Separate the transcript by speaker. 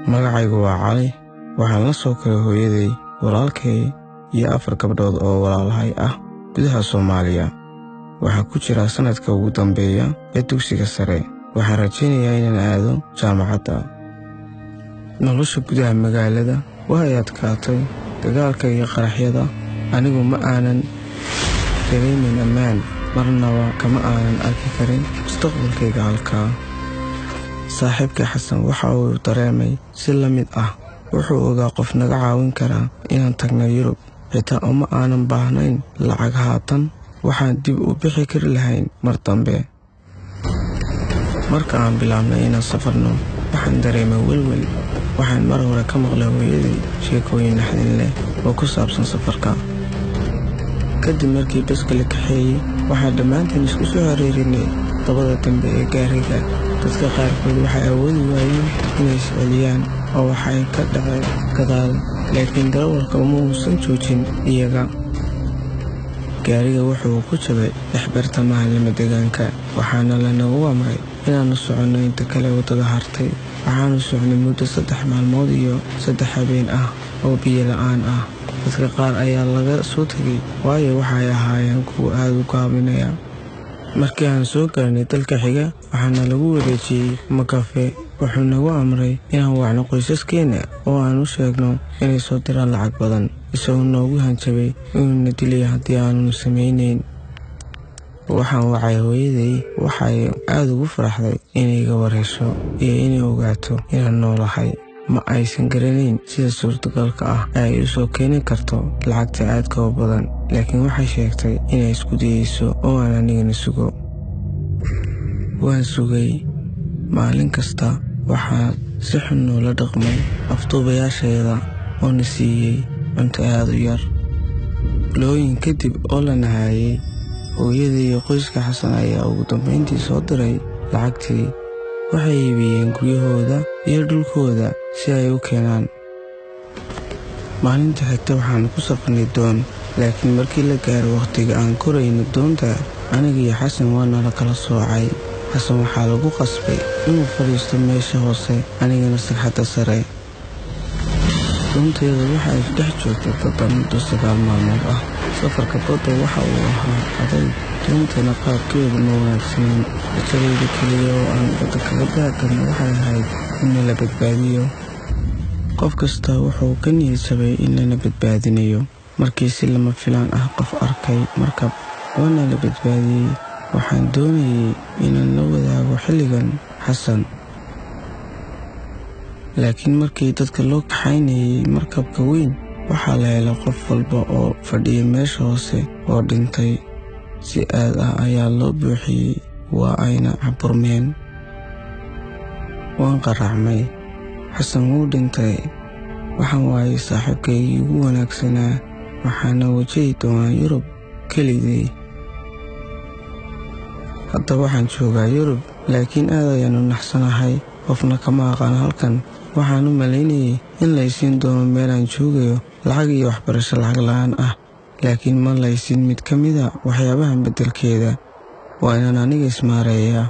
Speaker 1: magacaygu waa Cali. Waxaan la soo koray hooyaday, walaalkay iyo 4 gabdhood oo walaalahay ah gudaha Soomaaliya. Waxaan ku jiraa sanadka ugu dambeeya ee dugsiga sare. Waxaan rajaynayaa inaan aado jaamacadda. Nolosha gudaha magaalada way adkaatay, dagaalka iyo qaraxyada. Anigu ma aanan dareemin ammaan, marnaba kama aanan arki karin mustaqbalkayga halkaa. Saaxiibkay Xasan waxa uu dareemay si la mid ah. Wuxuu ogaa qof naga caawin karaa inaan tagno Yurub. Xitaa uma aanan baahnayn lacag haatan. Waxaan dib u bixi kari lahayn mar dambe. Marka aan bilaabnay inaan safarno, waxaan dareemay welwel. Waxaan mar hore ka maqlay hooyaday sheekooyin naxdin leh oo ku saabsan safarka. Kadib markii baska la kaxeeyey, waxaan dhammaanteen isku soo hareerinay dabada dambe ee gaariga. Dadka qaarkood waxay awoodi waayeen inay is celiyaan oo waxay ka dhaceen gadaal, laakiin darawalka uma uusan joojin iyaga. Gaariga wuxuu ku jabay bartamaha lama-degaanka, waxaana lanagu amray inaannu soconno inta kale waddada hartay. Waxaannu soconay muddo 3 maalmood iyo 3 habeen ah oo biyo la'aan ah. Dadka qaar ayaa laga soo tegay, waayo waxay ahaayeen kuwo aad u gaabinaya. Markii aan soo gaarnay dalka xiga, waxaana lagu wareejiyey makafe. Wuxuu nagu amray inaan wacno qoysaskeena oo aan u sheegno inay soo diraan lacag badan, isagoo noogu hanjabay inuu na dilay haddii aanu samaynayn. Waxaan wacay hooyaday. Waxay aad ugu faraxday inay iga warhesho iyo inay ogaato inaan noolahay. Ma aysan garanayn sida suurtagalka ah ay u soo keeni karto lacagta aadka u badan, laakiin waxay sheegtay inay isku dayeyso oo aan anigana sugo. Waan sugay. Maalin kasta waxaa si xun noola dhaqmay afduubayaasheeda oo na siiyey cunto aad u yar. Bilooyin kadib oo la nahayey, hooyaday iyo qoyska Xasan ayaa ugu dambeyntii soo diray lacagtii. Waxay iibiyeen guryahooda iyo dhulkooda si ay u keenaan. Maalinta xigta waxaan ku safnay doon, laakiin markii la gaaro waqtiga aan korayno doonta, aniga iyo Xasan waana la kala soocay. Xasan waxaa lagu qasbay inuu fadhiisto meesha hoose, anigana sagxadda sare. Doonteeda waxa ay dhex joogtay badda muddo 9 maalmood ah. Safarka badda waxa uu ahaa adag. Doontana qaabkeedu ma wanaagsaneyn. Rajadayda keliya oo aan badda kaga baaqano waxay ahayd in la badbaadiyo. Qof kasta wuxuu ka niyad jabay in lana badbaadinayo. Markii si lama filaan ah qof arkay markab, waana la badbaadiyey. Waxaan doonayay inaan la wadaago xilligan Xasan, laakiin markii dadka loo kaxaynayay markabka weyn, waxaa la helay qof walba oo fadhiya meesha hoose oo dhintay. Si aad ah ayaa loo buuxiyey, waa ayna caburmeen. Waan qaracmay. Xasan wuu dhintay. Waxaan waayay saaxiibkaygii ugu wanaagsanaa. Waxaana wajahi doonaa Yurub keligay. Hadda waxaan joogaa Yurub, laakiin aad ayaan u naxsanahay. Qofna kama aqaan halkan. Waxaan u malaynayay in la isiin doono meel aan joogayo, lacag iyo waxbarasho lacag la'aan ah, laakiin ma la isiin mid ka mid ah waxyaabahan beddelkeeda. Waa inaan aniga ismaareeyaa.